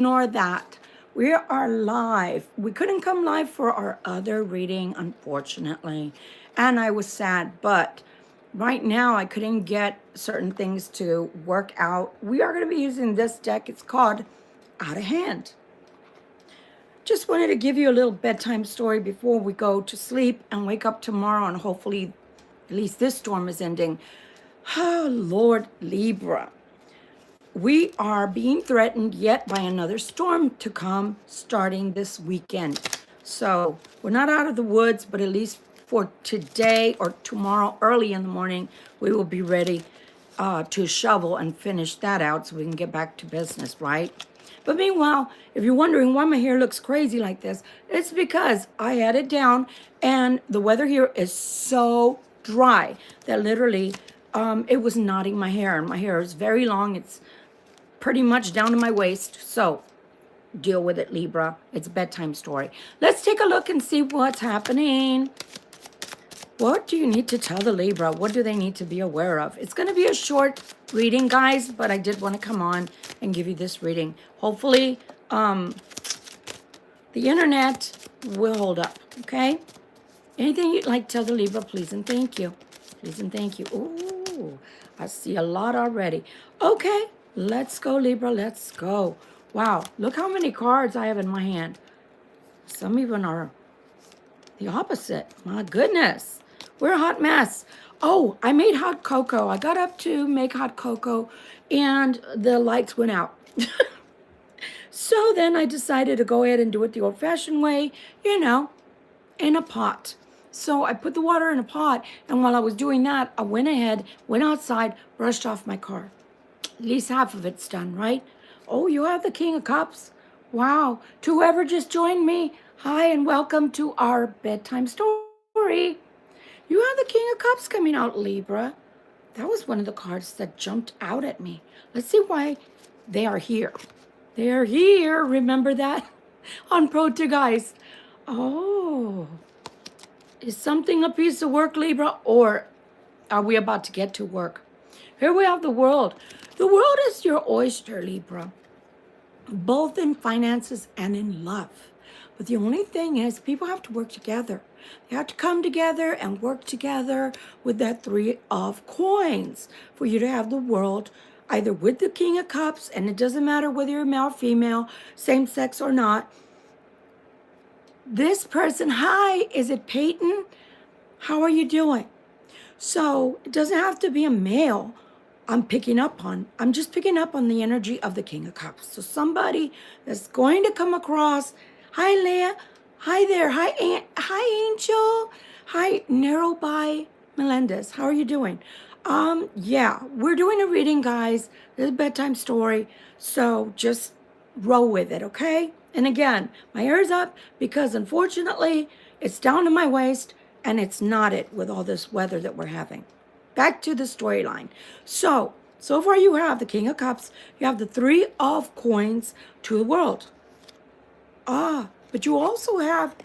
ignore that. We are live. We couldn't come live for our other reading, unfortunately. And I was sad, but right now I couldn't get certain things to work out. We are going to be using this deck. It's called Out of Hand. Just wanted to give you a little bedtime story before we go to sleep and wake up tomorrow, and hopefully at least this storm is ending. Oh, Lord, Libra. We are being threatened yet by another storm to come starting this weekend. So we're not out of the woods, but at least for today or tomorrow early in the morning, we will be ready to shovel and finish that out so we can get back to business, right? But meanwhile, if you're wondering why my hair looks crazy like this, it's because I had it down and the weather here is so dry that literally it was knotting my hair, and my hair is very long. It's pretty much down to my waist. So deal with it, Libra. It's a bedtime story. Let's take a look and see what's happening. What do you need to tell the Libra? What do they need to be aware of? It's going to be a short reading, guys, but I did want to come on and give you this reading. Hopefully, the internet will hold up, okay? Anything you'd like to tell the Libra, please and thank you. Please and thank you. Ooh, I see a lot already. Okay, let's go, Libra. Let's go. Wow, look how many cards I have in my hand. Some even are the opposite. My goodness. We're a hot mess. Oh, I made hot cocoa. I got up to make hot cocoa and the lights went out. So then I decided to go ahead and do it the old-fashioned way, you know, in a pot. So I put the water in a pot, and while I was doing that, I went ahead, went outside, brushed off my car. At least half of it's done, right? Oh, you have the King of Cups. Wow. To whoever just joined me, hi and welcome to our bedtime story. You have the King of Cups coming out, Libra. That was one of the cards that jumped out at me. Let's see why they are here. They're here. Remember that? On Protegeist. Oh. Is something a piece of work, Libra, or are we about to get to work? Here we have the world. The world is your oyster, Libra, both in finances and in love. But the only thing is people have to work together. They have to come together and work together with that Three of Coins for you to have the world either with the King of Cups, and it doesn't matter whether you're male, female, same sex or not. This person, hi, is it Peyton? How are you doing? So it doesn't have to be a male I'm just picking up on the energy of the King of Cups. So somebody that's going to come across, hi Leah, hi there, hi Angel, hi Narrowby Melendez, how are you doing? Yeah, we're doing a reading, guys. This is a bedtime story, so just roll with it, okay? And again, my hair's up because unfortunately it's down to my waist and it's knotted with all this weather that we're having. Back to the storyline. So far you have the King of Cups, you have the Three of Coins to the world. But you also have,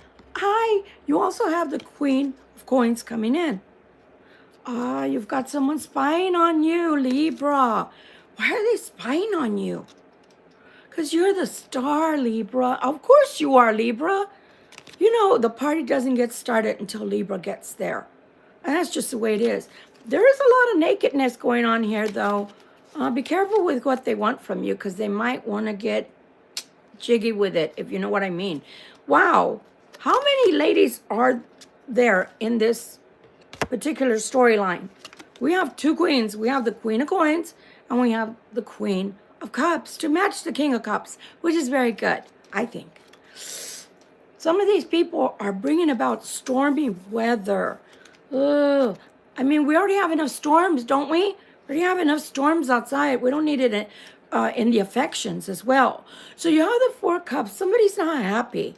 you also have the Queen of Coins coming in. You've got someone spying on you, Libra. Why are they spying on you? Because you're the star, Libra. Of course you are, Libra. You know, the party doesn't get started until Libra gets there. And that's just the way it is. There is a lot of nakedness going on here, though. Be careful with what they want from you, because they might want to get jiggy with it, if you know what I mean. Wow. How many ladies are there in this particular storyline? We have two queens. We have the Queen of Coins, and we have the Queen of Cups to match the King of Cups, which is very good, I think. Some of these people are bringing about stormy weather. Ugh. I mean, we already have enough storms, don't we? We already have enough storms outside. We don't need it in the affections as well. So you have the Four of Cups. Somebody's not happy.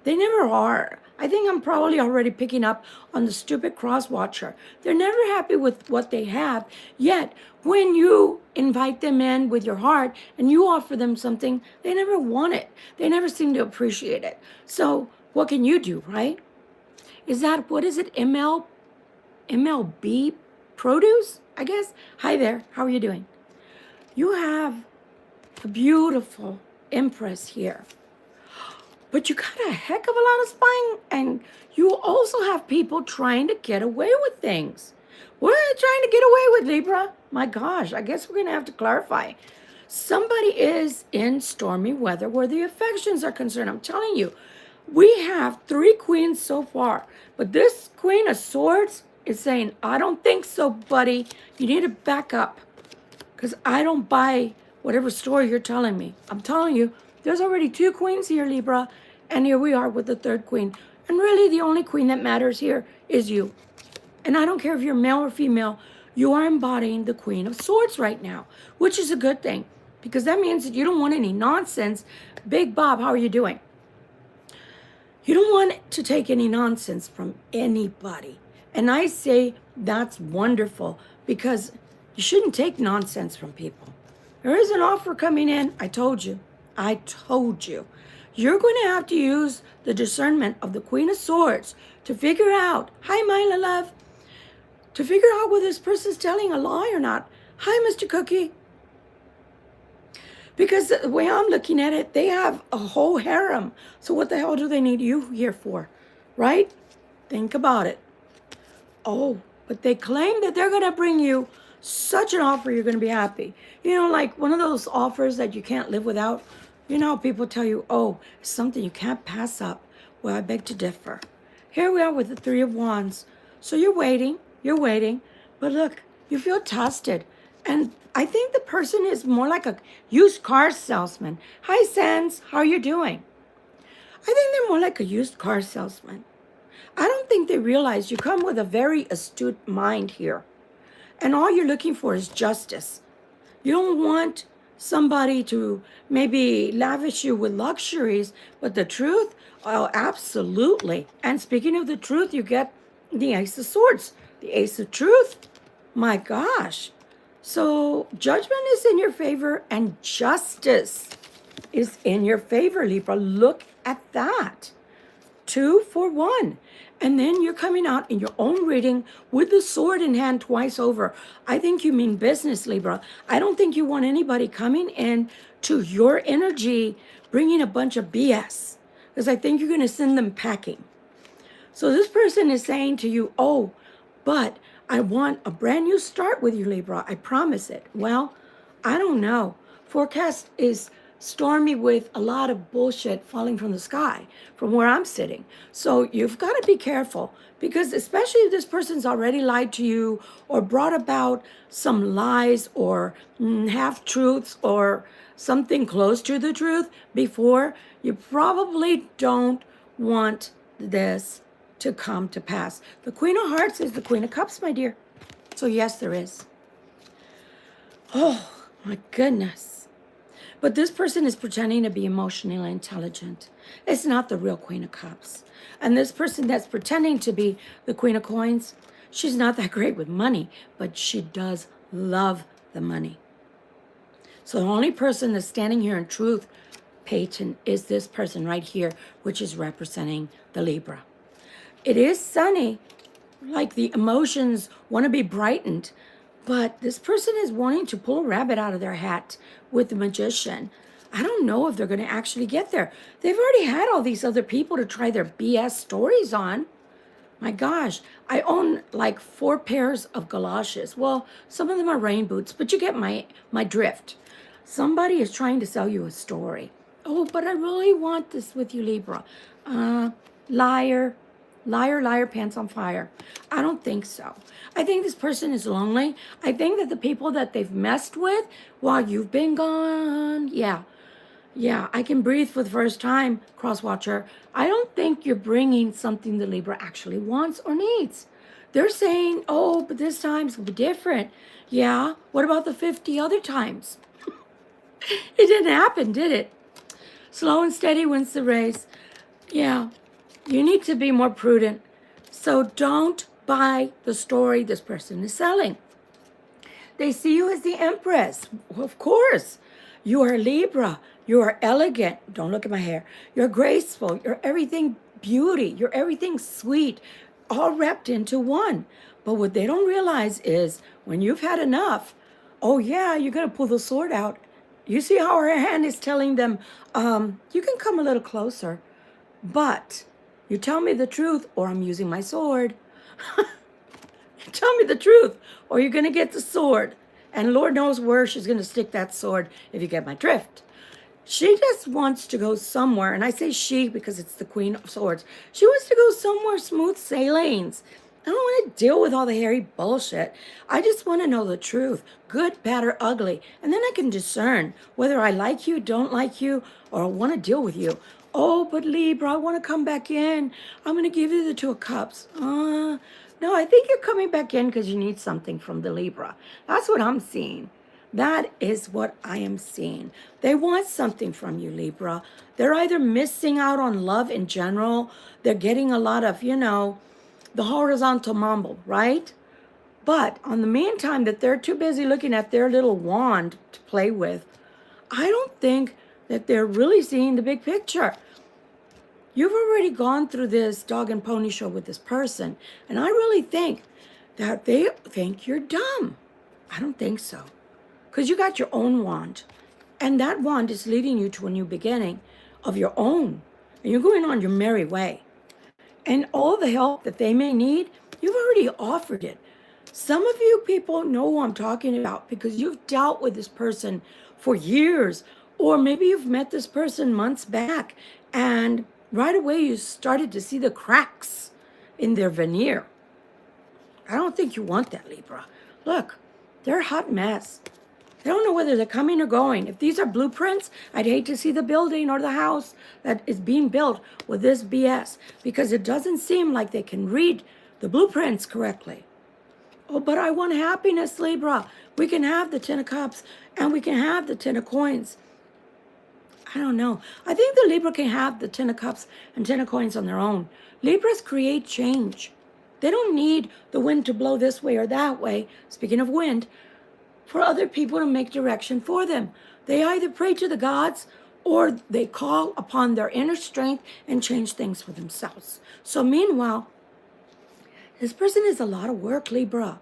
They never are. I think I'm probably already picking up on the stupid cross watcher. They're never happy with what they have. Yet, when you invite them in with your heart and you offer them something, they never want it. They never seem to appreciate it. So what can you do, right? Is that, what is it, MLB produce, I guess? Hi there. How are you doing? You have a beautiful Empress here. But you got a heck of a lot of spying, and you also have people trying to get away with things. What are you trying to get away with, Libra? My gosh, I guess we're going to have to clarify. Somebody is in stormy weather where the affections are concerned. I'm telling you, we have 3 queens so far. But this Queen of Swords is saying, I don't think so, buddy. You need to back up. Because I don't buy whatever story you're telling me. I'm telling you, there's already 2 queens here, Libra. And here we are with the 3rd queen. And really, the only queen that matters here is you. And I don't care if you're male or female, you are embodying the Queen of Swords right now, which is a good thing. Because that means that you don't want any nonsense. Big Bob, how are you doing? You don't want to take any nonsense from anybody. And I say that's wonderful because you shouldn't take nonsense from people. There is an offer coming in. I told you. I told you. You're going to have to use the discernment of the Queen of Swords to figure out, hi, Myla love, to figure out whether this person's telling a lie or not. Hi, Mr. Cookie. Because the way I'm looking at it, they have a whole harem. So what the hell do they need you here for? Right? Think about it. Oh, but they claim that they're going to bring you such an offer you're going to be happy. You know, like one of those offers that you can't live without. You know, people tell you, oh, it's something you can't pass up. Well, I beg to differ. Here we are with the 3 of Wands. So you're waiting. But look, you feel tested. And I think the person is more like a used car salesman. Hi, Sans. How are you doing? I think they're more like a used car salesman. I don't think they realize you come with a very astute mind here. And all you're looking for is justice. You don't want somebody to maybe lavish you with luxuries, but the truth, oh, absolutely. And speaking of the truth, you get the Ace of Swords, the Ace of Truth. My gosh. So judgment is in your favor and justice is in your favor, Libra. Look at that. 2 for 1. And then you're coming out in your own reading with the sword in hand twice over. I think you mean business, Libra. I don't think you want anybody coming in to your energy bringing a bunch of BS. Because I think you're going to send them packing. So this person is saying to you, oh, but I want a brand new start with you, Libra. I promise it. Well, I don't know. Forecast is stormy with a lot of bullshit falling from the sky from where I'm sitting. So you've got to be careful because especially if this person's already lied to you or brought about some lies or half-truths or something close to the truth before, you probably don't want this to come to pass. The Queen of Hearts is the Queen of Cups, my dear. So yes, there is. Oh, my goodness. But this person is pretending to be emotionally intelligent. It's not the real Queen of Cups. And this person that's pretending to be the Queen of Coins, she's not that great with money, but she does love the money. So the only person that's standing here in truth, Peyton, is this person right here, which is representing the Libra. It is sunny, like the emotions want to be brightened, but this person is wanting to pull a rabbit out of their hat with the Magician. I don't know if they're going to actually get there. They've already had all these other people to try their BS stories on. My gosh, I own like 4 pairs of galoshes. Well, some of them are rain boots, but you get my drift. Somebody is trying to sell you a story. Oh, but I really want this with you, Libra. Liar. Liar, liar, pants on fire. I don't think so. I think this person is lonely. I think that the people that they've messed with while you've been gone, yeah, I can breathe for the first time, cross-watcher. I don't think you're bringing something the Libra actually wants or needs. They're saying, oh, but this time's going to be different. Yeah, what about the 50 other times? It didn't happen, did it? Slow and steady wins the race. Yeah. You need to be more prudent. So don't buy the story this person is selling. They see you as the Empress. Of course. You are Libra. You are elegant. Don't look at my hair. You're graceful. You're everything beauty. You're everything sweet. All wrapped into one. But what they don't realize is when you've had enough, oh yeah, you're going to pull the sword out You see how her hand is telling them, you can come a little closer, but you tell me the truth or I'm using my sword. Tell me the truth or you're going to get the sword. And Lord knows where she's going to stick that sword if you get my drift. She just wants to go somewhere, and I say she because it's the Queen of Swords. She wants to go somewhere smooth sailings. I don't want to deal with all the hairy bullshit. I just want to know the truth, good, bad, or ugly. And then I can discern whether I like you, don't like you, or want to deal with you. Oh, but Libra, I want to come back in. I'm going to give you the Two of Cups. No, I think you're coming back in because you need something from the Libra. That's what I'm seeing. That is what I am seeing. They want something from you, Libra. They're either missing out on love in general. They're getting a lot of, the horizontal mambo, right? But on the meantime that they're too busy looking at their little wand to play with, I don't think that they're really seeing the big picture. You've already gone through this dog and pony show with this person, and I really think that they think you're dumb. I don't think so. Because you got your own wand. And that wand is leading you to a new beginning of your own. And you're going on your merry way. And all the help that they may need, you've already offered it. Some of you people know who I'm talking about because you've dealt with this person for years. Or maybe you've met this person months back. And right away you started to see the cracks in their veneer. I don't think you want that, Libra. Look, they're a hot mess. I don't know whether they're coming or going. If these are blueprints, I'd hate to see the building or the house that is being built with this BS because it doesn't seem like they can read the blueprints correctly. Oh, but I want happiness, Libra. We can have the Ten of Cups and we can have the Ten of Coins. I don't know. I think the Libra can have the Ten of Cups and Ten of Coins on their own. Libras create change. They don't need the wind to blow this way or that way. Speaking of wind, for other people to make direction for them. They either pray to the gods or they call upon their inner strength and change things for themselves. So meanwhile, this person is a lot of work, Libra.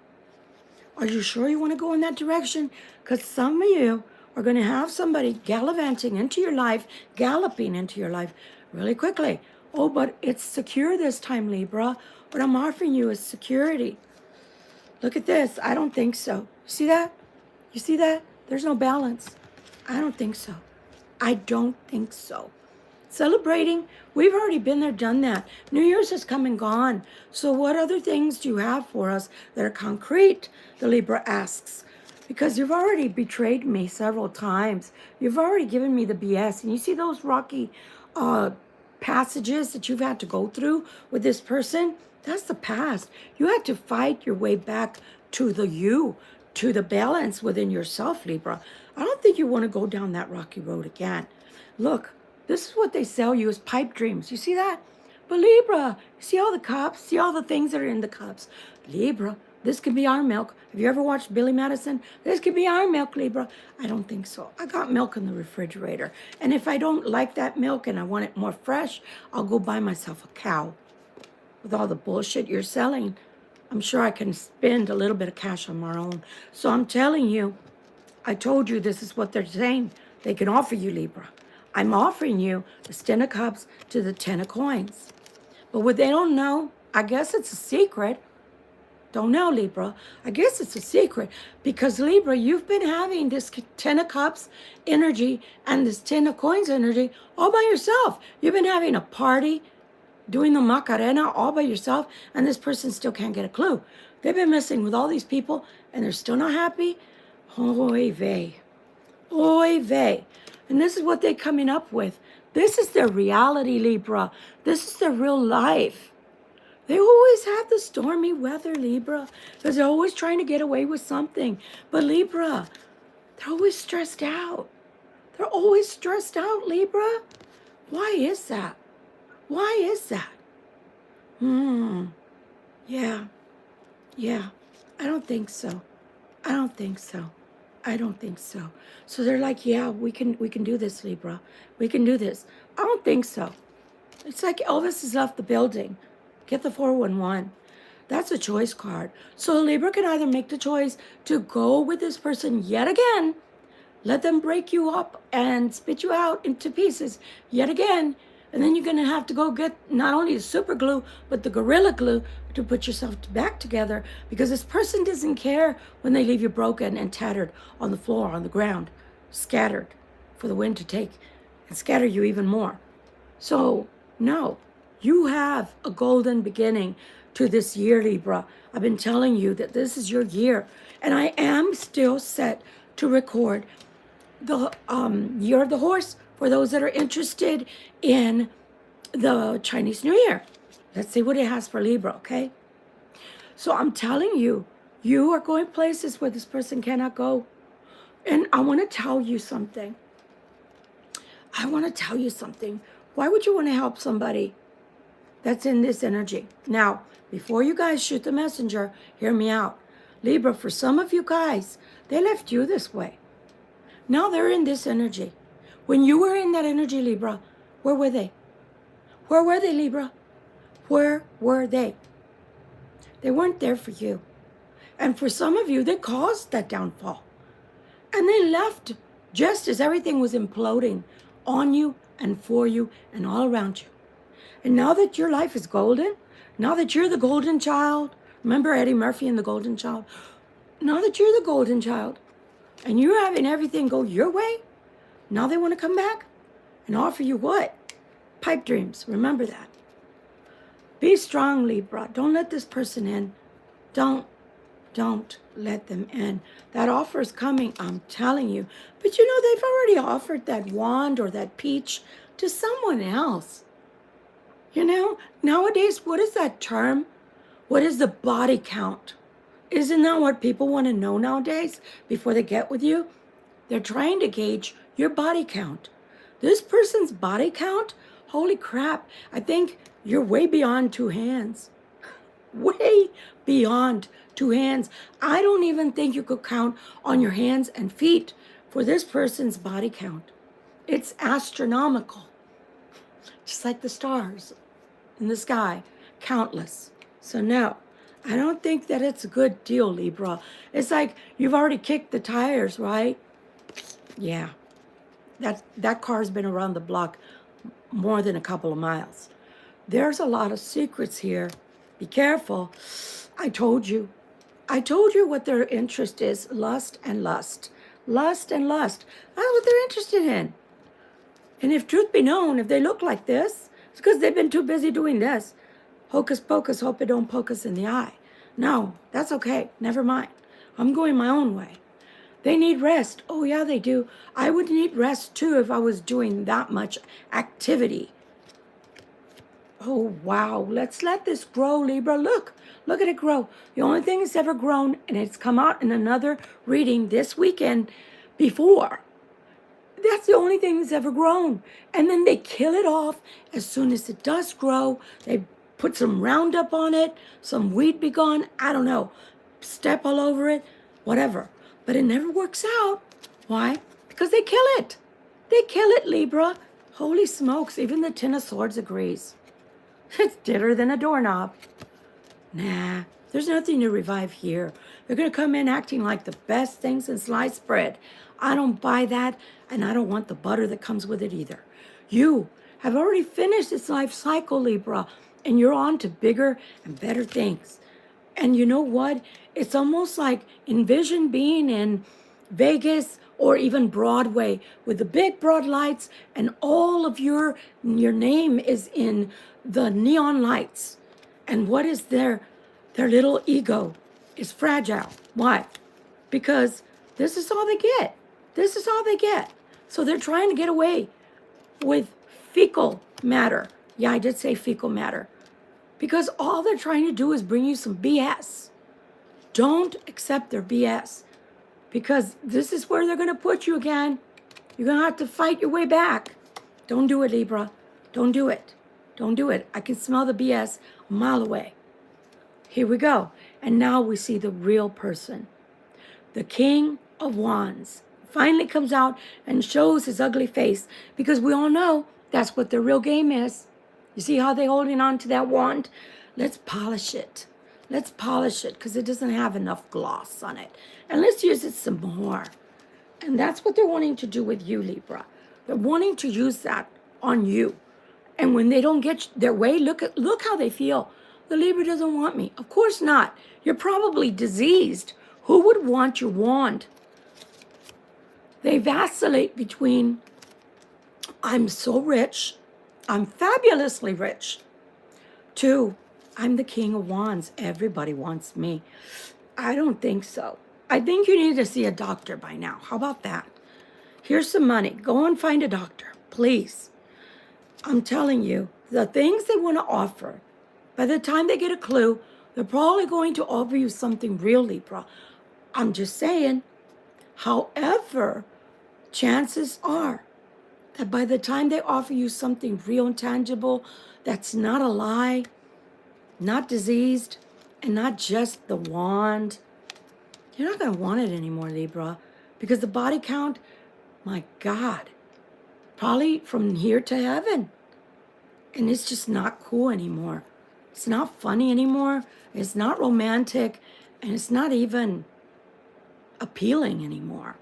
Are you sure you want to go in that direction? Because some of you are going to have somebody gallivanting into your life, galloping into your life really quickly. Oh, but it's secure this time, Libra. What I'm offering you is security. Look at this. I don't think so. See that? You see that? There's no balance. I don't think so. I don't think so. Celebrating, we've already been there, done that. New Year's has come and gone. So what other things do you have for us that are concrete? The Libra asks. Because you've already betrayed me several times. You've already given me the BS. And you see those rocky passages that you've had to go through with this person? That's the past. You had to fight your way back to the you, to the balance within yourself, Libra. I don't think you want to go down that rocky road again. Look, this is what they sell you as pipe dreams. You see that? But Libra, see all the cups? See all the things that are in the cups? Libra, this could be our milk. Have you ever watched Billy Madison? This could be our milk, Libra. I don't think so. I got milk in the refrigerator. And if I don't like that milk and I want it more fresh, I'll go buy myself a cow. With all the bullshit you're selling, I'm sure I can spend a little bit of cash on my own. So I'm telling you, I told you this is what they're saying. They can offer you, Libra. I'm offering you the Ten of Cups to the Ten of Coins. But what they don't know, I guess it's a secret. Don't know, Libra. I guess it's a secret. Because, Libra, you've been having this Ten of Cups energy and this Ten of Coins energy all by yourself. You've been having a party, doing the Macarena all by yourself, and this person still can't get a clue. They've been messing with all these people, and they're still not happy. Oy vey. Oy vey. And this is what they're coming up with. This is their reality, Libra. This is their real life. They always have the stormy weather, Libra, because they're always trying to get away with something. But Libra, they're always stressed out. They're always stressed out, Libra. Why is that? Why is that? Yeah. I don't think so. I don't think so. I don't think so. So they're like, yeah, we can do this, Libra. We can do this. I don't think so. It's like Elvis has left the building. Get the 411. That's a choice card. So Libra can either make the choice to go with this person yet again, Let them break you up and spit you out into pieces yet again. And then you're going to have to go get not only the super glue, but the Gorilla Glue to put yourself back together, because this person doesn't care when they leave you broken and tattered on the floor, on the ground, scattered for the wind to take and scatter you even more. So, no, you have a golden beginning to this year, Libra. I've been telling you that this is your year, and I am still set to record the Year of the Horse for those that are interested in the Chinese New Year. Let's see what it has for Libra, okay? So I'm telling you, you are going places where this person cannot go. And I want to tell you something. Why would you want to help somebody that's in this energy? Now, before you guys shoot the messenger, hear me out. Libra, for some of you guys, they left you this way. Now they're in this energy. When you were in that energy, Libra, where were they? Where were they, Libra? Where were they? They weren't there for you. And for some of you, they caused that downfall. And they left just as everything was imploding on you and for you and all around you. And now that your life is golden, now that you're the golden child, remember Eddie Murphy and the golden child? Now that you're the golden child and you're having everything go your way, now they want to come back and offer you what? Pipe dreams. Remember that. Be strong, Libra. Don't let this person in. Don't let them in. That offer is coming, I'm telling you. But you know, they've already offered that wand or that peach to someone else. You know, nowadays, what is that term? What is the body count? Isn't that what people want to know nowadays before they get with you? They're trying to gauge your body count. This person's body count, holy crap, I think you're way beyond 2 hands. Way beyond 2 hands. I don't even think you could count on your hands and feet for this person's body count. It's astronomical. Just like the stars in the sky, countless. So no, I don't think that it's a good deal, Libra. It's like you've already kicked the tires, right? Yeah. That car's been around the block more than a couple of miles. There's a lot of secrets here. Be careful. I told you what their interest is. Lust and lust. Lust and lust. That's what they're interested in. And if truth be known, if they look like this, it's because they've been too busy doing this. Hocus pocus, hope it don't poke us in the eye. No, that's okay. Never mind. I'm going my own way. They need rest. Oh, yeah, they do. I would need rest, too, if I was doing that much activity. Oh, wow. Let's let this grow, Libra. Look at it grow. The only thing that's ever grown, and it's come out in another reading this weekend before. That's the only thing that's ever grown. And then they kill it off as soon as it does grow. They put some Roundup on it, some weed be gone, I don't know, step all over it, whatever. But it never works out. Why? Because they kill it. They kill it, Libra. Holy smokes, even the Ten of Swords agrees. It's deader than a doorknob. Nah, there's nothing to revive here. They're going to come in acting like the best thing since sliced bread. I don't buy that, and I don't want the butter that comes with it either. You have already finished this life cycle, Libra, and you're on to bigger and better things. And you know what? It's almost like envision being in Vegas or even Broadway with the big broad lights, and all of your name is in the neon lights. And what is their little ego is fragile. Why? Because this is all they get. This is all they get. So they're trying to get away with fecal matter. Yeah, I did say fecal matter. Because all they're trying to do is bring you some BS. Don't accept their BS. Because this is where they're going to put you again. You're going to have to fight your way back. Don't do it, Libra. Don't do it. Don't do it. I can smell the BS a mile away. Here we go. And now we see the real person. The King of Wands finally comes out and shows his ugly face, because we all know that's what their real game is. You see how they're holding on to that wand? Let's polish it. Let's polish it because it doesn't have enough gloss on it. And let's use it some more. And that's what they're wanting to do with you, Libra. They're wanting to use that on you. And when they don't get their way, look how they feel. The Libra doesn't want me. Of course not. You're probably diseased. Who would want your wand? They vacillate between, I'm so rich, I'm fabulously rich, to, I'm the King of Wands, everybody wants me. I don't think so. I think you need to see a doctor by now. How about that? Here's some money. Go and find a doctor, please. I'm telling you, the things they want to offer, by the time they get a clue, they're probably going to offer you something real, Libra. I'm just saying. However, chances are that by the time they offer you something real and tangible, that's not a lie, not diseased, and not just the wand, you're not going to want it anymore, Libra, because the body count, my God, probably from here to heaven. And it's just not cool anymore. It's not funny anymore. It's not romantic. And it's not even appealing anymore.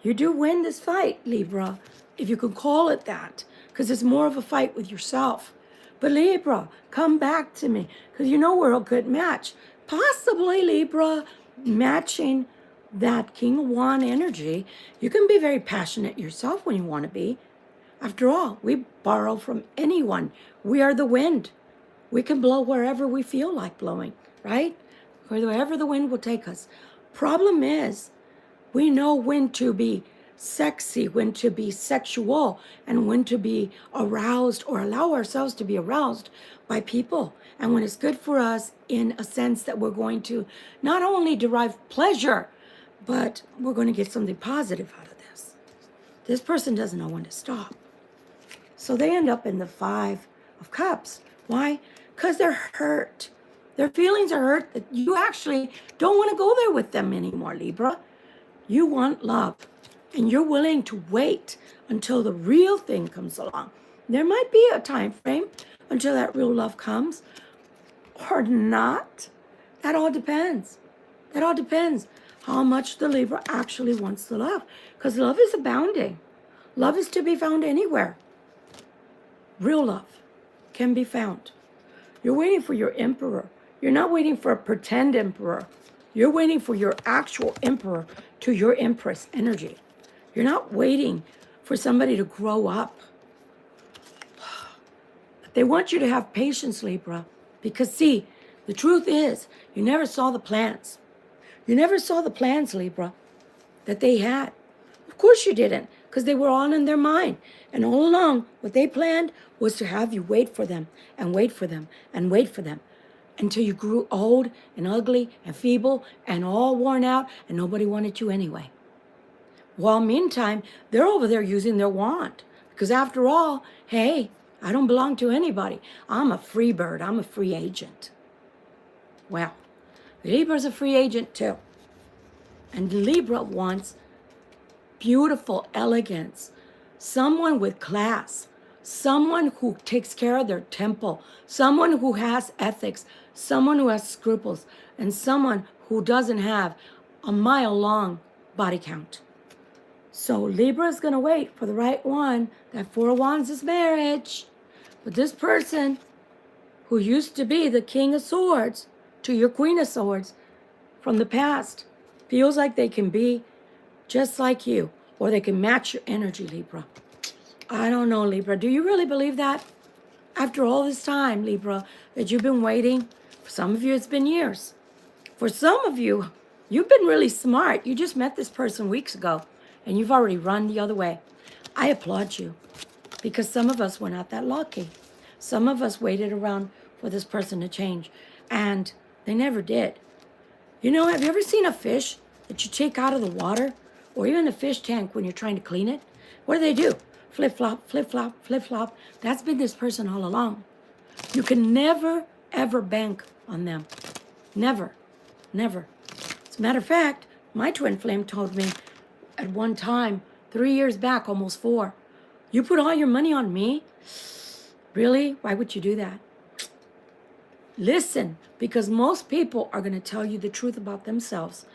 You do win this fight, Libra, if you could call it that, because it's more of a fight with yourself. But Libra, come back to me, because you know we're a good match. Possibly, Libra, matching that King of Wand energy. You can be very passionate yourself when you want to be. After all, we borrow from anyone. We are the wind. We can blow wherever we feel like blowing, right? Wherever the wind will take us. Problem is, we know when to be sexy, when to be sexual, and when to be aroused or allow ourselves to be aroused by people. And when it's good for us in a sense that we're going to not only derive pleasure, but we're going to get something positive out of this. This person doesn't know when to stop. So they end up in the 5 of Cups. Why? Because they're hurt. Their feelings are hurt that you actually don't want to go there with them anymore, Libra. You want love, and you're willing to wait until the real thing comes along. There might be a time frame until that real love comes, or not. That all depends. That all depends how much the Libra actually wants the love, because love is abounding. Love is to be found anywhere. Real love can be found. You're waiting for your emperor. You're not waiting for a pretend emperor. You're waiting for your actual emperor to your empress energy. You're not waiting for somebody to grow up. They want you to have patience, Libra, because see, the truth is, you never saw the plans. You never saw the plans, Libra, that they had. Of course you didn't, because they were all in their mind. And all along, what they planned was to have you wait for them and wait for them and wait for them until you grew old and ugly and feeble and all worn out and nobody wanted you anyway. While meantime, they're over there using their wand. Because after all, hey, I don't belong to anybody. I'm a free bird. I'm a free agent. Well, Libra's a free agent too. And Libra wants beautiful elegance, someone with class, someone who takes care of their temple, someone who has ethics, someone who has scruples, and someone who doesn't have a mile-long body count. So Libra is going to wait for the right one. That 4 of Wands is marriage. But this person who used to be the King of Swords to your Queen of Swords from the past feels like they can be just like you, or they can match your energy, Libra. I don't know, Libra. Do you really believe that? After all this time, Libra, that you've been waiting, for some of you it's been years. For some of you, you've been really smart. You just met this person weeks ago, and you've already run the other way. I applaud you, because some of us were not that lucky. Some of us waited around for this person to change, and they never did. You know, have you ever seen a fish that you take out of the water, or even a fish tank when you're trying to clean it? What do? Flip-flop, flip-flop, flip-flop. That's been this person all along. You can never, ever bank on them. Never, never. As a matter of fact, my twin flame told me at one time, 3 years back, almost 4, you put all your money on me? Really? Why would you do that? Listen, because most people are going to tell you the truth about themselves.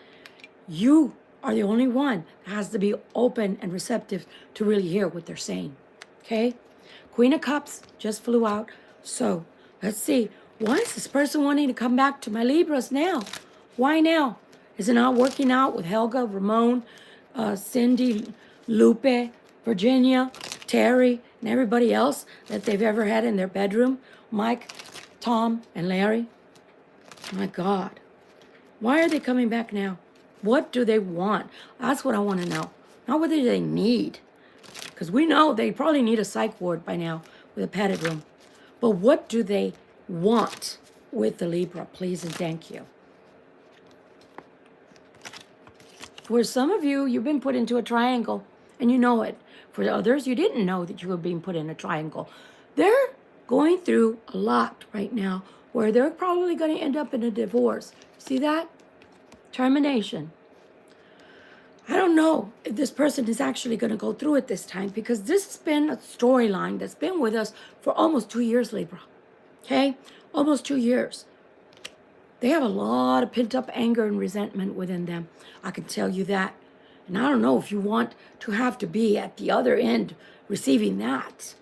You are the only one that has to be open and receptive to really hear what they're saying. Okay? Queen of Cups just flew out. So let's see. Why is this person wanting to come back to my Libras now? Why now? Is it not working out with Helga, Ramon, Cindy, Lupe, Virginia, Terry, and everybody else that they've ever had in their bedroom? Mike, Tom, and Larry? My God. Why are they coming back now? What do they want? That's what I want to know. Not what do they need. Because we know they probably need a psych ward by now with a padded room. But what do they want with the Libra? Please and thank you. For some of you, you've been put into a triangle and you know it. For the others, you didn't know that you were being put in a triangle. They're going through a lot right now where they're probably going to end up in a divorce. See that? Termination. I don't know if this person is actually going to go through it this time because this has been a storyline that's been with us for almost 2 years, Libra. Okay? Almost 2 years. They have a lot of pent-up anger and resentment within them. I can tell you that. And I don't know if you want to have to be at the other end receiving that.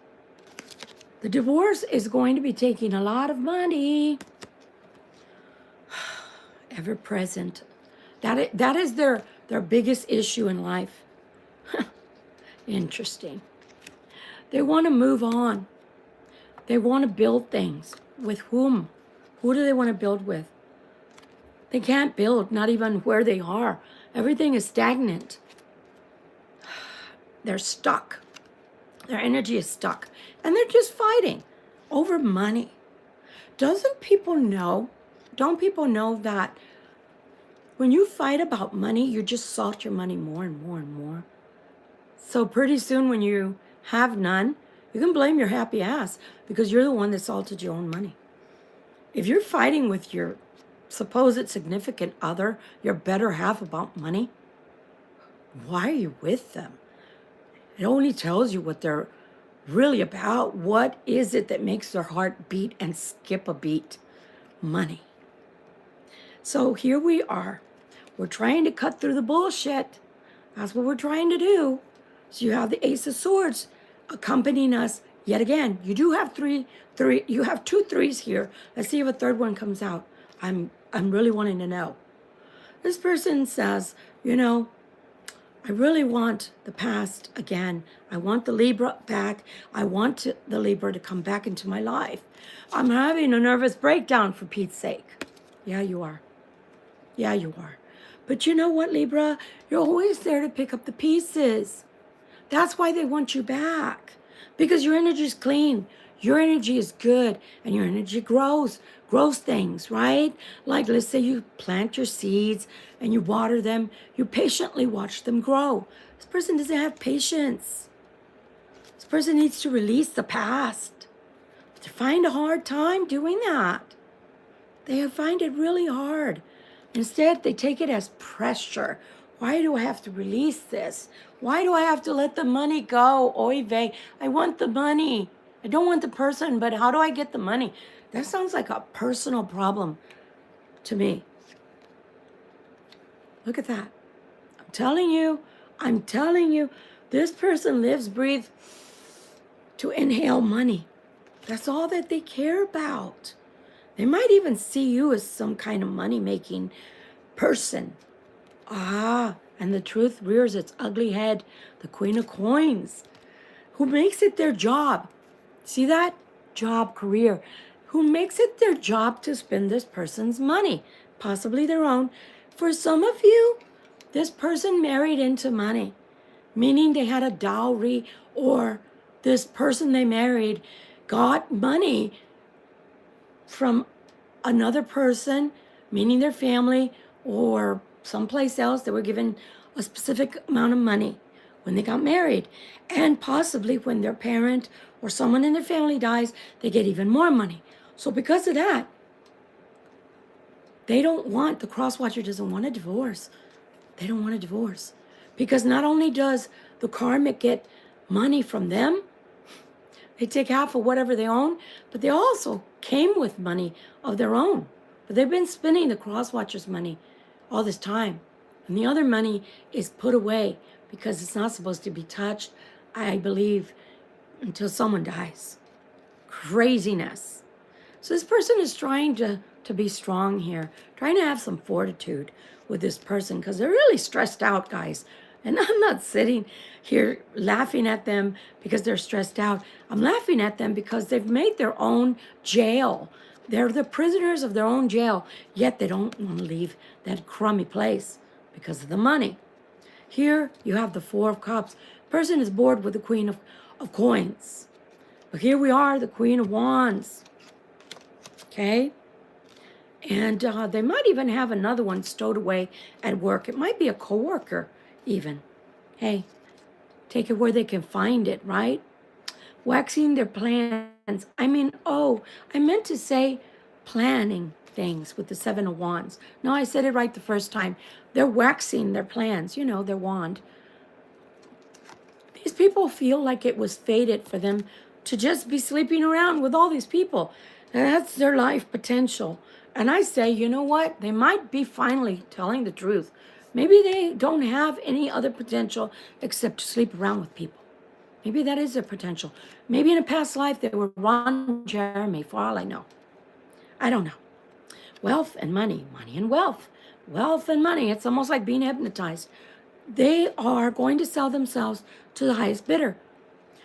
The divorce is going to be taking a lot of money. Ever present. That is their biggest issue in life. Interesting. They want to move on. They want to build things. With whom? Who do they want to build with? They can't build, not even where they are. Everything is stagnant. They're stuck. Their energy is stuck. And they're just fighting over money. Don't people know that when you fight about money, you just salt your money more and more and more? So pretty soon when you have none, you can blame your happy ass because you're the one that salted your own money. If you're fighting with your supposed significant other, your better half about money, why are you with them? It only tells you what they're really about. What is it that makes their heart beat and skip a beat? Money. So here we are. We're trying to cut through the bullshit. That's what we're trying to do. So you have the Ace of Swords accompanying us yet again. You do have you have 2 3s here. Let's see if a third one comes out. I'm really wanting to know. This person says, I really want the past again. I want the Libra back. I want the Libra to come back into my life. I'm having a nervous breakdown, for Pete's sake. Yeah, you are. Yeah, you are. But you know what, Libra? You're always there to pick up the pieces. That's why they want you back. Because your energy is clean. Your energy is good. And your energy grows things, right? Like, let's say you plant your seeds and you water them. You patiently watch them grow. This person doesn't have patience. This person needs to release the past. But they find a hard time doing that. They find it really hard. Instead, they take it as pressure. Why do I have to release this? Why do I have to let the money go? Oy vey. I want the money. I don't want the person, but how do I get the money? That sounds like a personal problem to me. Look at that. I'm telling you, this person lives, breathes to inhale money. That's all that they care about. They might even see you as some kind of money-making person. And the truth rears its ugly head. The Queen of Coins, who makes it their job. See that? Job, career. Who makes it their job to spend this person's money, possibly their own. For some of you, this person married into money, meaning they had a dowry, or this person they married got money from another person, meaning their family or someplace else. They were given a specific amount of money when they got married. And possibly when their parent or someone in their family dies, they get even more money. So because of that, the cross-watcher doesn't want a divorce. They don't want a divorce. Because not only does the karmic get money from them, they take half of whatever they own, but they also came with money of their own. But they've been spending the cross-watcher's money all this time. And the other money is put away because it's not supposed to be touched, I believe, until someone dies. Craziness. So this person is trying to be strong here, trying to have some fortitude with this person because they're really stressed out, guys. And I'm not sitting here laughing at them because they're stressed out. I'm laughing at them because they've made their own jail. They're the prisoners of their own jail, yet they don't want to leave that crummy place because of the money. Here you have the Four of Cups. Person is bored with the Queen of Coins. But here we are, the Queen of Wands. Okay? And they might even have another one stowed away at work. It might be a coworker even. Hey, take it where they can find it, right? Waxing their plans. I meant to say planning things with the Seven of Wands. No, I said it right the first time. They're waxing their plans, their wand. These people feel like it was fated for them to just be sleeping around with all these people. And that's their life potential. And I say, you know what? They might be finally telling the truth. Maybe they don't have any other potential except to sleep around with people. Maybe that is their potential. Maybe in a past life they were Ron Jeremy, for all I know. I don't know. Wealth and money, money and wealth. Wealth and money. It's almost like being hypnotized. They are going to sell themselves to the highest bidder.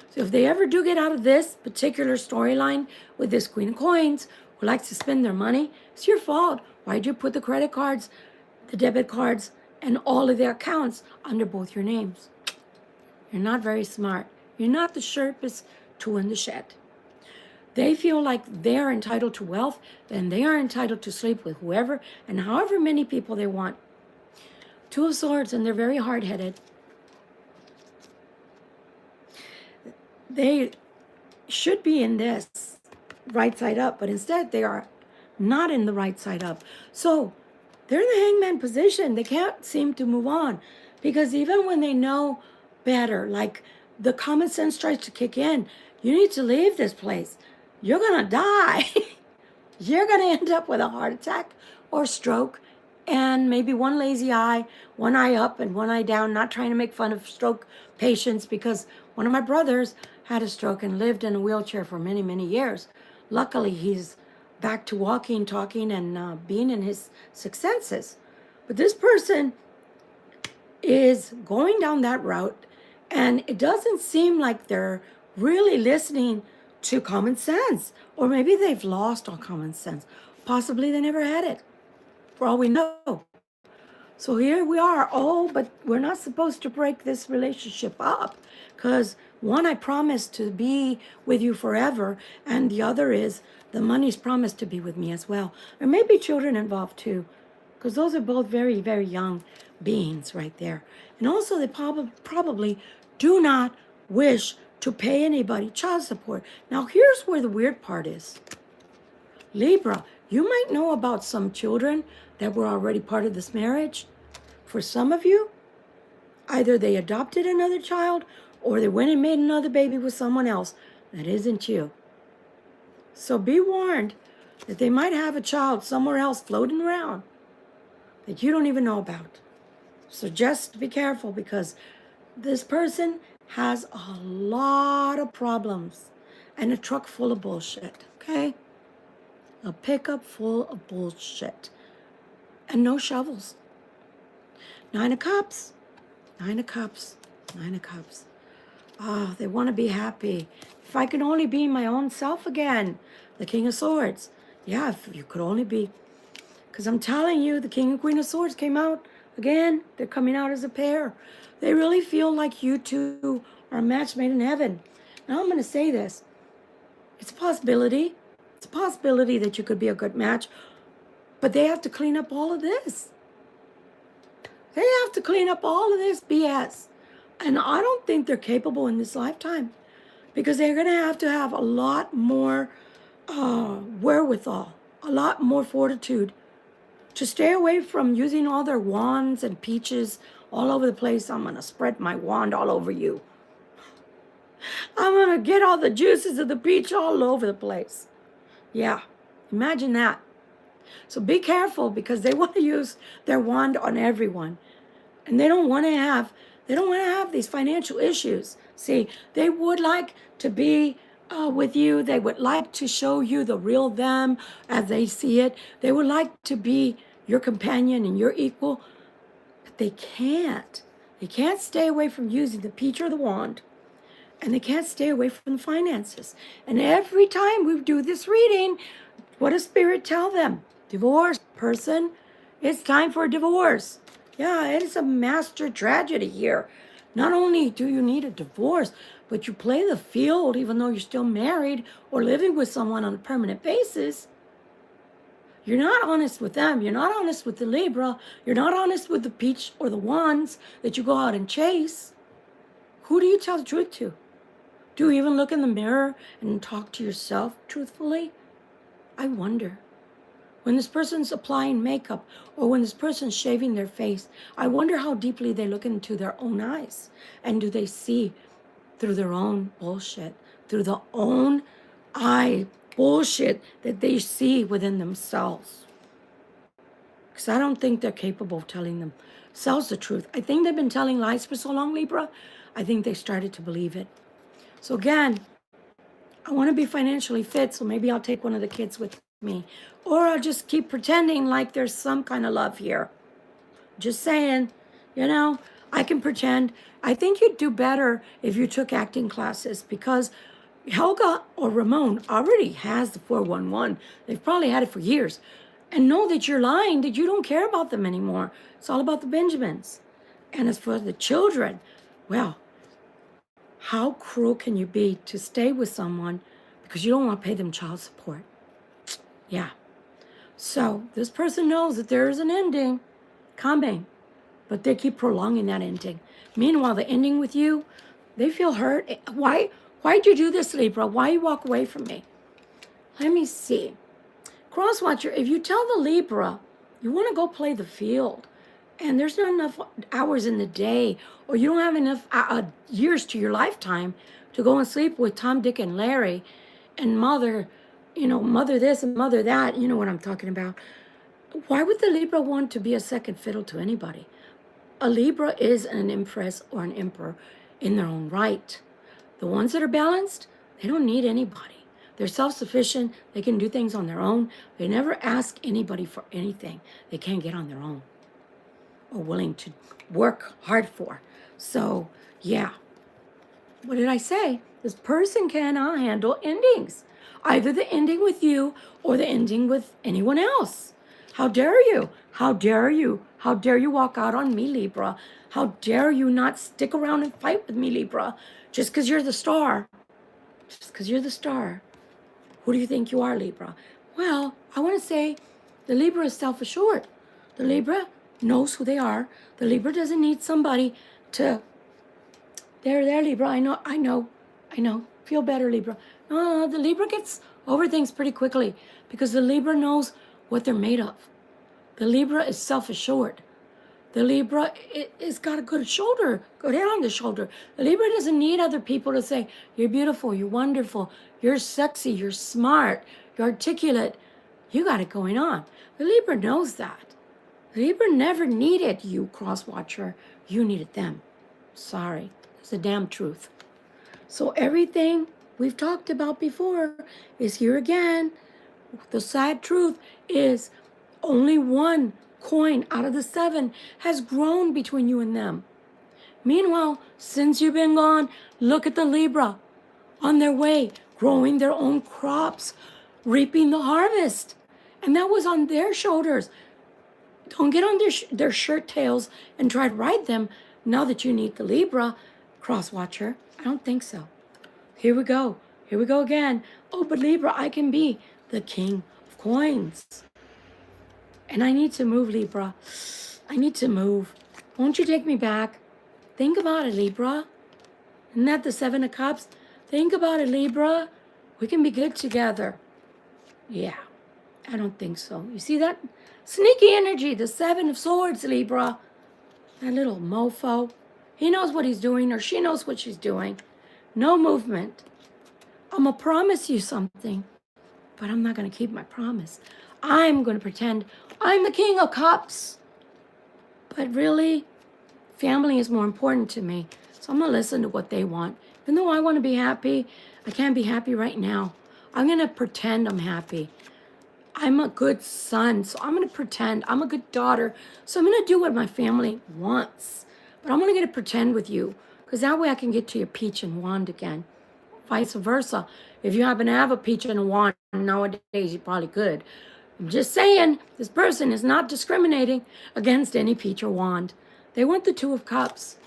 So if they ever do get out of this particular storyline with this Queen of Coins who likes to spend their money, it's your fault. Why'd you put the credit cards, the debit cards, and all of their accounts under both your names? You're not very smart. You're not the sharpest tool in the shed. They feel like they're entitled to wealth, and they are entitled to sleep with whoever and however many people they want. Two of Swords, and they're very hard-headed. They should be in this right side up, but instead they are not in the right side up. So they're in the hangman position. They can't seem to move on because even when they know better, like the common sense tries to kick in, you need to leave this place. You're going to die. You're going to end up with a heart attack or stroke and maybe one lazy eye, one eye up and one eye down. Not trying to make fun of stroke patients because one of my brothers had a stroke and lived in a wheelchair for many, many years. Luckily, he's back to walking, talking, and being in his sixth senses. But this person is going down that route, and it doesn't seem like they're really listening to common sense. Or maybe they've lost all common sense. Possibly they never had it, for all we know. So here we are. Oh, but we're not supposed to break this relationship up because one, I promised to be with you forever, and the other is the money's promised to be with me as well. There may be children involved too, because those are both very, very young beings right there. And also they probably do not wish to pay anybody child support. Now here's where the weird part is. Libra, you might know about some children that were already part of this marriage. For some of you, either they adopted another child or they went and made another baby with someone else that isn't you. So be warned that they might have a child somewhere else floating around that you don't even know about. So just be careful because this person has a lot of problems and a truck full of bullshit, okay? A pickup full of bullshit and no shovels. Nine of Cups, Nine of Cups, Nine of Cups. Oh, they want to be happy. If I could only be my own self again. The King of Swords. Yeah, if you could only be. Because I'm telling you, the King and Queen of Swords came out again. They're coming out as a pair. They really feel like you two are a match made in heaven. Now I'm going to say this. It's a possibility. It's a possibility that you could be a good match. But they have to clean up all of this. They have to clean up all of this BS. And I don't think they're capable in this lifetime. Because they're going to have a lot more wherewithal. A lot more fortitude. To stay away from using all their wands and peaches all over the place. I'm going to spread my wand all over you. I'm going to get all the juices of the peach all over the place. Yeah, imagine that. So be careful because they want to use their wand on everyone. And they don't want to have these financial issues. See, they would like to be with you. They would like to show you the real them as they see it. They would like to be your companion and your equal, but they can't. They can't stay away from using the peach or the wand, and they can't stay away from the finances. And every time we do this reading, what does Spirit tell them? Divorce, person. It's time for a divorce. Yeah, it is a master tragedy here. Not only do you need a divorce, but you play the field even though you're still married or living with someone on a permanent basis. You're not honest with them. You're not honest with the Libra. You're not honest with the peach or the wands that you go out and chase. Who do you tell the truth to? Do you even look in the mirror and talk to yourself truthfully? I wonder. When this person's applying makeup or when this person's shaving their face, I wonder how deeply they look into their own eyes. And do they see through their own bullshit, through the own eye bullshit that they see within themselves? Because I don't think they're capable of telling themselves the truth. I think they've been telling lies for so long, Libra. I think they started to believe it. So again, I want to be financially fit, so maybe I'll take one of the kids with me. Or I'll just keep pretending like there's some kind of love here. Just saying, I can pretend. I think you'd do better if you took acting classes, because Helga or Ramon already has the 411. They've probably had it for years. And know that you're lying, that you don't care about them anymore. It's all about the Benjamins. And as for the children, well, how cruel can you be to stay with someone because you don't want to pay them child support? Yeah. So this person knows that there is an ending coming, but they keep prolonging that ending. Meanwhile, the ending with you, they feel hurt. Why'd you do this, Libra? Why you walk away from me? Let me see. Crosswatcher, if you tell the Libra you want to go play the field, and there's not enough hours in the day, or you don't have enough years to your lifetime to go and sleep with Tom, Dick, and Larry, and mother this and mother that, you know what I'm talking about. Why would the Libra want to be a second fiddle to anybody? A Libra is an empress or an emperor in their own right. The ones that are balanced, they don't need anybody. They're self-sufficient. They can do things on their own. They never ask anybody for anything they can't get on their own or willing to work hard for. So, yeah. What did I say? This person cannot handle endings. Either the ending with you or the ending with anyone else. How dare you? How dare you? How dare you walk out on me, Libra? How dare you not stick around and fight with me, Libra? Just because you're the star. Just because you're the star. Who do you think you are, Libra? Well, I want to say the Libra is self-assured. The Libra knows who they are. The Libra doesn't need somebody to... There, Libra. I know. Feel better, Libra. No, the Libra gets over things pretty quickly because the Libra knows what they're made of. The Libra is self-assured. The Libra is got a good head on the shoulder. The Libra doesn't need other people to say, you're beautiful, you're wonderful, you're sexy, you're smart, you're articulate. You got it going on. The Libra knows that. The Libra never needed you, Crosswatcher. You needed them. Sorry. It's the damn truth. So everything we've talked about before is here again. The sad truth is only one coin out of the 7 has grown between you and them. Meanwhile, since you've been gone, look at the Libra on their way, growing their own crops, reaping the harvest. And that was on their shoulders. Don't get on their shirt tails and try to ride them now that you need the Libra, Crosswatcher. I don't think so. Here we go. Here we go again. Oh, but Libra, I can be the king of coins. And I need to move, Libra. I need to move. Won't you take me back? Think about it, Libra. Isn't that the 7 of Cups? Think about it, Libra. We can be good together. Yeah, I don't think so. You see that? Sneaky energy, the 7 of Swords, Libra. That little mofo. He knows what he's doing, or she knows what she's doing. No movement. I'm going to promise you something, but I'm not going to keep my promise. I'm going to pretend I'm the King of Cups. But really, Family is more important to me. So I'm going to listen to what they want. Even though I want to be happy, I can't be happy right now. I'm going to pretend I'm happy. I'm a good son, so I'm going to pretend. I'm a good daughter, so I'm going to do what my family wants. But I'm only going to pretend with you, because that way I can get to your peach and wand again. Vice versa. If you happen to have a peach and a wand nowadays, you probably could. I'm just saying, this person is not discriminating against any peach or wand. They want the Two of Cups.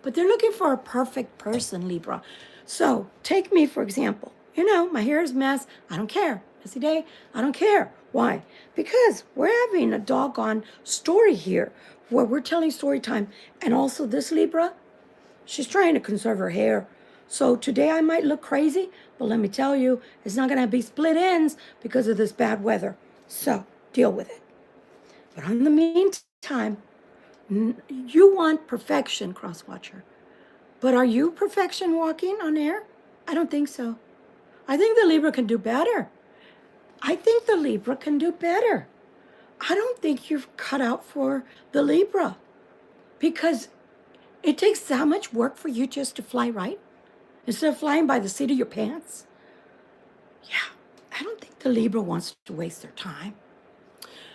But they're looking for a perfect person, Libra. So take me, for example. You know, my hair is a mess. I don't care. Messy day. I don't care. Why? Because we're having a doggone story here where we're telling story time. And also this Libra, she's trying to conserve her hair. So today I might look crazy, but let me tell you, it's not going to be split ends because of this bad weather. So deal with it. But in the meantime, you want perfection, cross-watcher. But are you perfection walking on air? I don't think so. I think the Libra can do better. I think the Libra can do better. I don't think you're cut out for the Libra because it takes that much work for you just to fly right instead of flying by the seat of your pants. Yeah, I don't think the Libra wants to waste their time.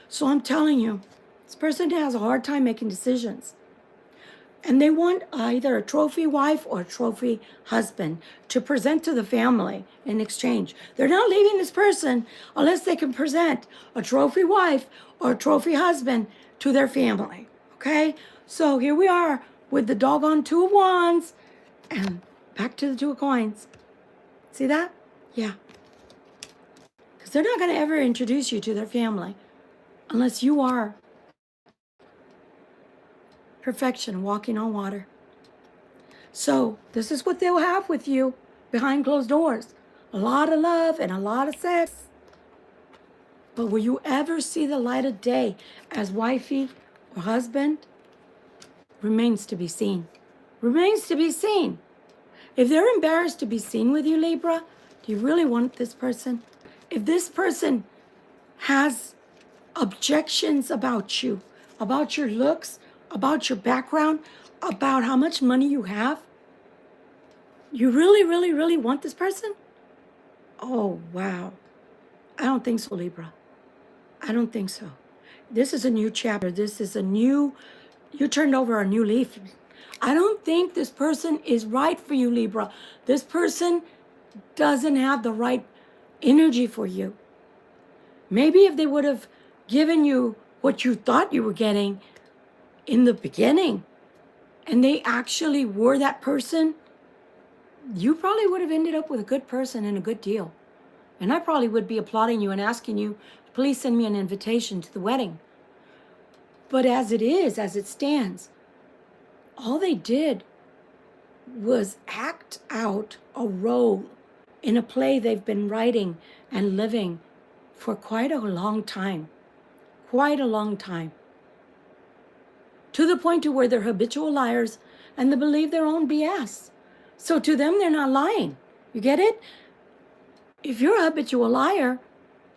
So I'm telling you, this person has a hard time making decisions. And they want either a trophy wife or a trophy husband to present to the family in exchange. They're not leaving this person unless they can present a trophy wife or a trophy husband to their family. Okay? So here we are with the doggone Two of Wands and back to the Two of Coins. See that? Yeah. Because they're not going to ever introduce you to their family unless you are perfection, walking on water. So this is what they'll have with you behind closed doors. A lot of love and a lot of sex. But will you ever see the light of day as wifey or husband? Remains to be seen. Remains to be seen. If they're embarrassed to be seen with you, Libra, do you really want this person? If this person has objections about you, about your looks, about your background, about how much money you have, you really, really, really want this person? Oh, wow. I don't think so, Libra. I don't think so. This is a new chapter. This is a new, you turned over a new leaf. I don't think this person is right for you, Libra. This person doesn't have the right energy for you. Maybe if they would have given you what you thought you were getting in the beginning, and they actually were that person, you probably would have ended up with a good person and a good deal. And I probably would be applauding you and asking you, please send me an invitation to the wedding. But as it is, as it stands, all they did was act out a role in a play they've been writing and living for quite a long time. Quite a long time. To the point to where they're habitual liars and they believe their own BS. So to them, they're not lying. You get it? If you're a habitual liar,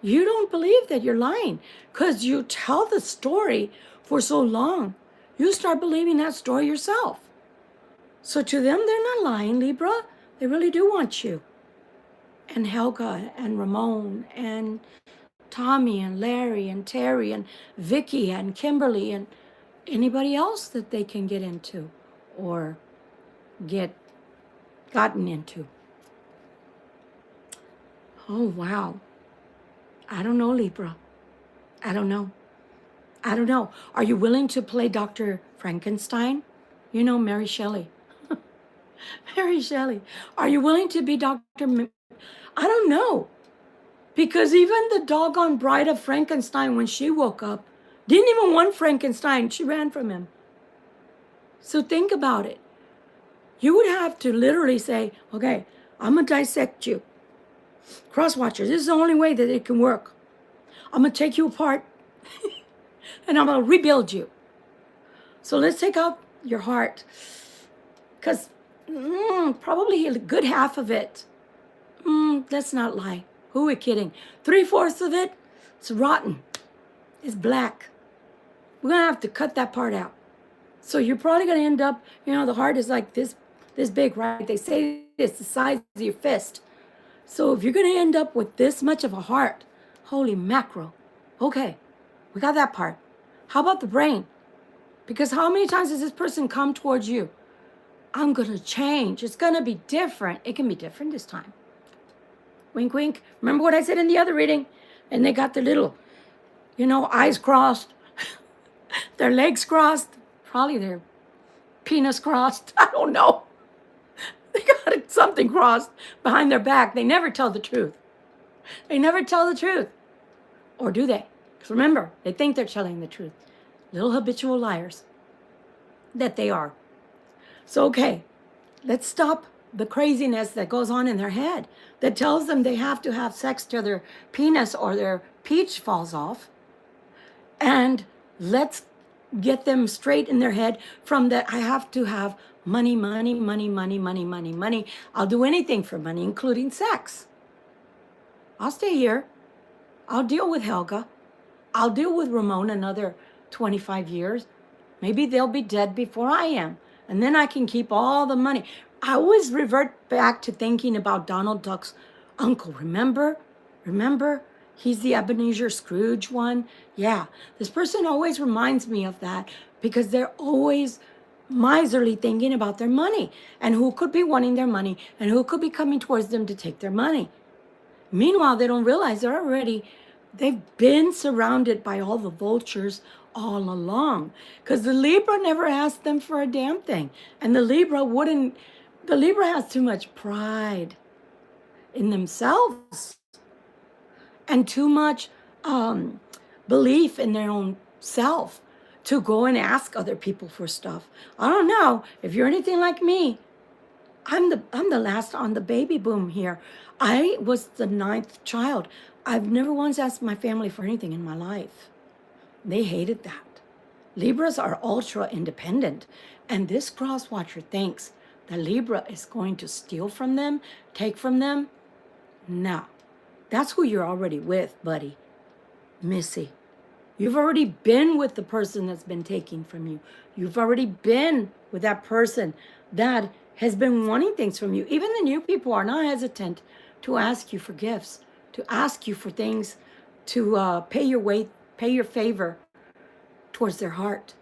you don't believe that you're lying because you tell the story for so long. You start believing that story yourself. So to them, they're not lying, Libra. They really do want you. And Helga and Ramon and Tommy and Larry and Terry and Vicky and Kimberly and anybody else that they can get into or get gotten into. Oh, wow. I don't know, Libra. I don't know. I don't know. Are you willing to play Dr. Frankenstein? You know, Mary Shelley. Mary Shelley. Are you willing to be Dr. I don't know. Because even the doggone bride of Frankenstein, when she woke up, didn't even want Frankenstein. She ran from him. So think about it. You would have to literally say, okay, I'm going to dissect you. Cross-watchers, this is the only way that it can work. I'm going to take you apart and I'm going to rebuild you. So let's take out your heart. Because probably a good half of it, let's not lie. Who are we kidding? 3/4 of it's rotten. It's black. We're going to have to cut that part out. So you're probably going to end up, the heart is like this big, right? They say it's the size of your fist. So if you're going to end up with this much of a heart, holy mackerel. Okay, we got that part. How about the brain? Because how many times has this person come towards you? I'm going to change. It's going to be different. It can be different this time. Wink, wink. Remember what I said in the other reading? And they got their little, eyes crossed, their legs crossed, probably their penis crossed. I don't know. They got something crossed behind their back. They never tell the truth. They never tell the truth. Or do they? Because remember, they think they're telling the truth. Little habitual liars that they are. So, okay, let's stop the craziness that goes on in their head that tells them they have to have sex till their penis or their peach falls off. And let's get them straight in their head from that I have to have money, money, money, money, money, money, money. I'll do anything for money, including sex. I'll stay here. I'll deal with Helga. I'll deal with Ramon another 25 years. Maybe they'll be dead before I am. And then I can keep all the money. I always revert back to thinking about Donald Duck's uncle. Remember? He's the Ebenezer Scrooge one. Yeah, this person always reminds me of that because they're always miserly thinking about their money and who could be wanting their money and who could be coming towards them to take their money. Meanwhile, they don't realize they've been surrounded by all the vultures all along because the Libra never asked them for a damn thing. And the Libra has too much pride in themselves and too much belief in their own self to go and ask other people for stuff. I don't know if you're anything like me. I'm the last on the baby boom here. I was the 9th child. I've never once asked my family for anything in my life. They hated that. Libras are ultra independent, and this cross watcher thinks that Libra is going to steal from them, take from them. No, that's who you're already with, buddy. Missy. You've already been with the person that's been taking from you. You've already been with that person that has been wanting things from you. Even the new people are not hesitant to ask you for gifts, to ask you for things, to pay your favor towards their heart.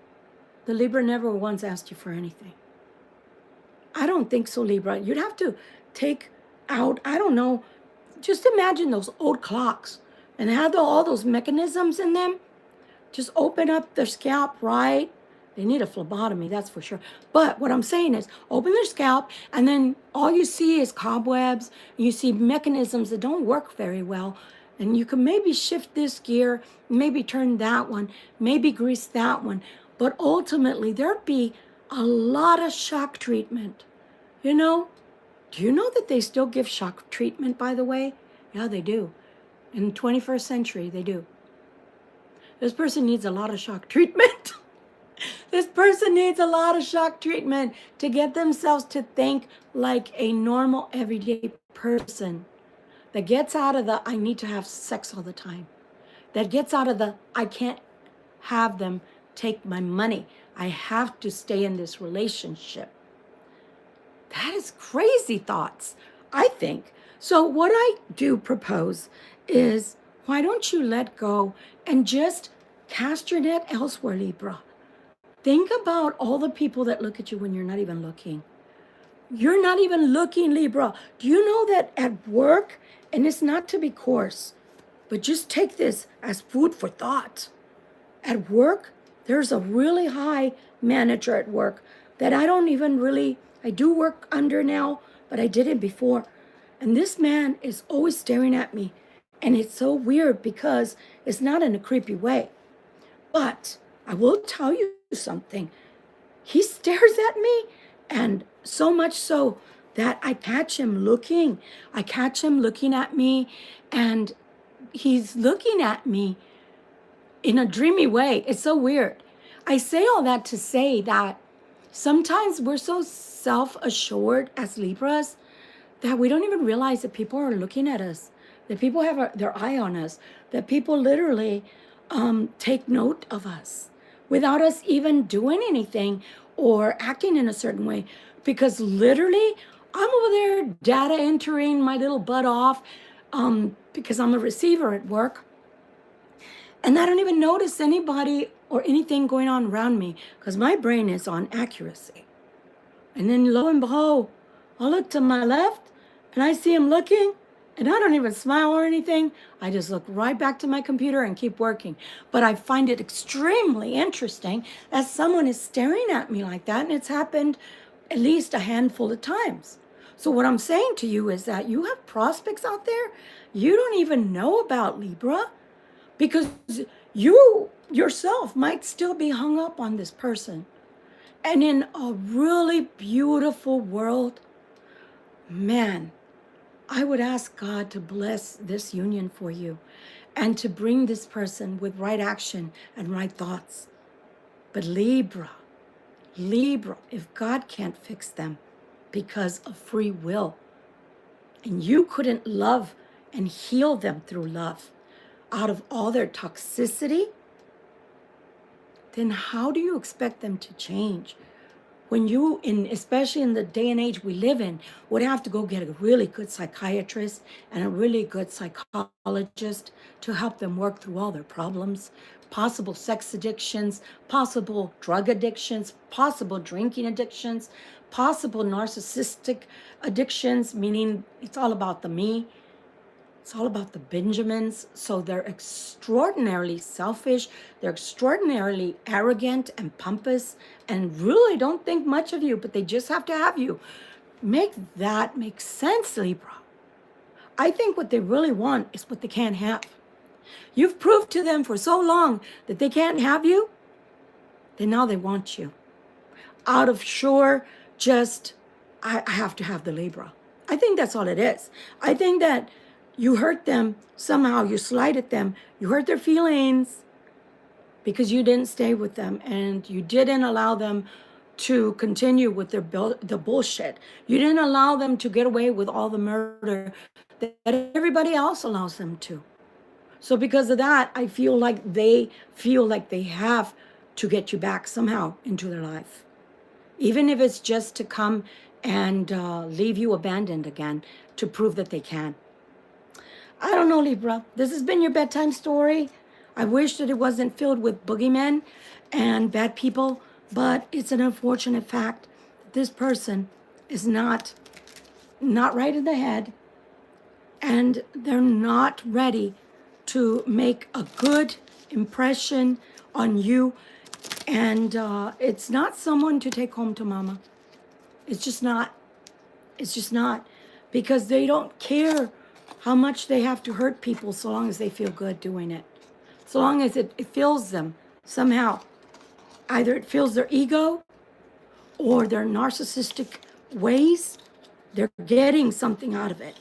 The Libra never once asked you for anything. I don't think so, Libra. You'd have to take out, I don't know, just imagine those old clocks and have all those mechanisms in them. Just open up their scalp, right? They need a phlebotomy, that's for sure. But what I'm saying is open their scalp and then all you see is cobwebs. You see mechanisms that don't work very well. And you can maybe shift this gear, maybe turn that one, maybe grease that one. But ultimately, there'd be a lot of shock treatment. Do you know that they still give shock treatment, by the way? Yeah, they do. In the 21st century, they do. This person needs a lot of shock treatment. This person needs a lot of shock treatment to get themselves to think like a normal, everyday person that gets out of the I need to have sex all the time, that gets out of the I can't have them take my money. I have to stay in this relationship. That is crazy thoughts, I think. So what I do propose is, why don't you let go and just cast your net elsewhere, Libra? Think about all the people that look at you when you're not even looking. You're not even looking, Libra. Do you know that at work, and it's not to be coarse, but just take this as food for thought. At work, there's a really high manager at work that I do work under now, but I did it before. And this man is always staring at me. And it's so weird because it's not in a creepy way. But I will tell you something. He stares at me, and so much so that I catch him looking. I catch him looking at me, and he's looking at me in a dreamy way. It's so weird. I say all that to say that sometimes we're so self-assured as Libras that we don't even realize that people are looking at us, that people have their eye on us, that people literally take note of us. without us even doing anything or acting in a certain way. Because literally, I'm over there data entering my little butt off because I'm a receiver at work. And I don't even notice anybody or anything going on around me because my brain is on accuracy. And then lo and behold, I look to my left and I see him looking, and I don't even smile or anything. I just look right back to my computer and keep working. But I find it extremely interesting that someone is staring at me like that, and it's happened at least a handful of times. So what I'm saying to you is that you have prospects out there you don't even know about, Libra, because you yourself might still be hung up on this person. And in a really beautiful world, man, I would ask God to bless this union for you and to bring this person with right action and right thoughts. But Libra, if God can't fix them because of free will, and you couldn't love and heal them through love out of all their toxicity, then how do you expect them to change? When you, especially in the day and age we live in, would have to go get a really good psychiatrist and a really good psychologist to help them work through all their problems, possible sex addictions, possible drug addictions, possible drinking addictions, possible narcissistic addictions, meaning it's all about the me. It's all about the Benjamins. So they're extraordinarily selfish. They're extraordinarily arrogant and pompous and really don't think much of you, but they just have to have you. Make that make sense, Libra. I think what they really want is what they can't have. You've proved to them for so long that they can't have you, then now they want you. Out of sure, just, I have to have the Libra. I think that's all it is. I think that you hurt them somehow, you slighted them, you hurt their feelings because you didn't stay with them and you didn't allow them to continue with the bullshit. You didn't allow them to get away with all the murder that everybody else allows them to. So because of that, I feel like they have to get you back somehow into their life. Even if it's just to come and leave you abandoned again to prove that they can. I don't know, Libra. This has been your bedtime story. I wish that it wasn't filled with boogeymen and bad people, but it's an unfortunate fact that this person is not right in the head, and they're not ready to make a good impression on you. And it's not someone to take home to mama. It's just not. It's just not. Because they don't care how much they have to hurt people so long as they feel good doing it. So long as it fills them somehow. Either it fills their ego or their narcissistic ways. They're getting something out of it.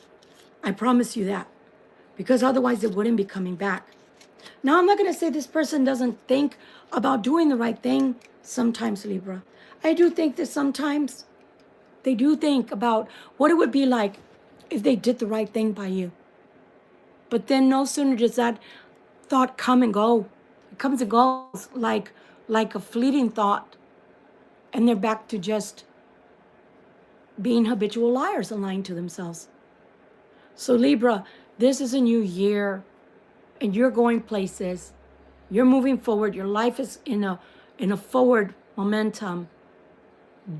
I promise you that. Because otherwise it wouldn't be coming back. Now, I'm not going to say this person doesn't think about doing the right thing sometimes, Libra. I do think that sometimes they do think about what it would be like if they did the right thing by you. But then no sooner does that thought come and go. It comes and goes like a fleeting thought. And they're back to just being habitual liars and lying to themselves. So Libra, this is a new year and you're going places. You're moving forward. Your life is in a forward momentum.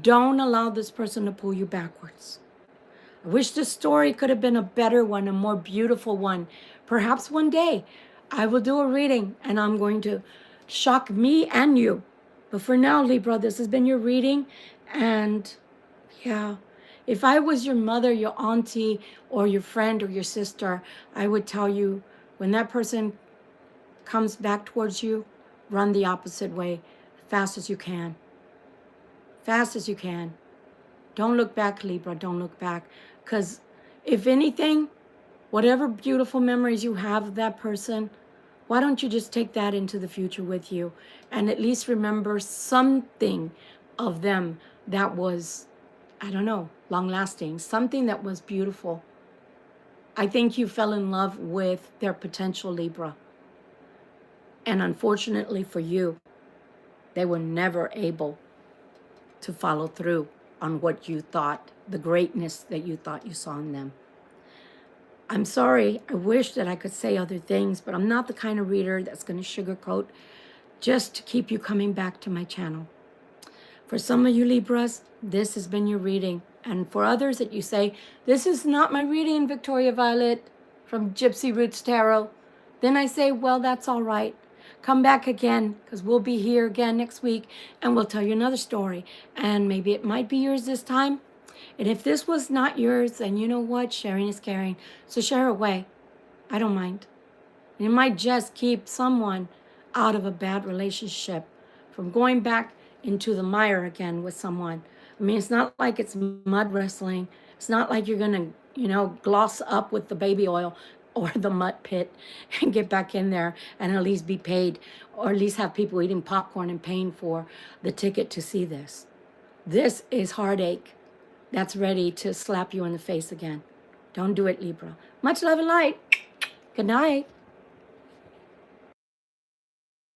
Don't allow this person to pull you backwards. I wish this story could have been a better one, a more beautiful one. Perhaps one day I will do a reading and I'm going to shock me and you. But for now, Libra, this has been your reading. And yeah, if I was your mother, your auntie, or your friend or your sister, I would tell you when that person comes back towards you, run the opposite way as fast as you can. Fast as you can. Don't look back, Libra. Don't look back. Because if anything, whatever beautiful memories you have of that person, why don't you just take that into the future with you and at least remember something of them that was, I don't know, long-lasting, something that was beautiful. I think you fell in love with their potential, Libra. And unfortunately for you, they were never able to follow through on what you thought, the greatness that you thought you saw in them. I'm sorry, I wish that I could say other things, but I'm not the kind of reader that's going to sugarcoat just to keep you coming back to my channel. For some of you Libras, this has been your reading. And for others that you say, this is not my reading, Victoria Violet, from Gypsy Roots Tarot, then I say, well, that's all right. Come back again, because we'll be here again next week, and we'll tell you another story. And maybe it might be yours this time. And if this was not yours, then you know what? Sharing is caring. So share away. I don't mind. And it might just keep someone out of a bad relationship from going back into the mire again with someone. I mean, it's not like it's mud wrestling. It's not like you're going to, gloss up with the baby oil or the mud pit and get back in there and at least be paid, or at least have people eating popcorn and paying for the ticket to see this. This is heartache that's ready to slap you in the face again. Don't do it, Libra. Much love and light. Good night.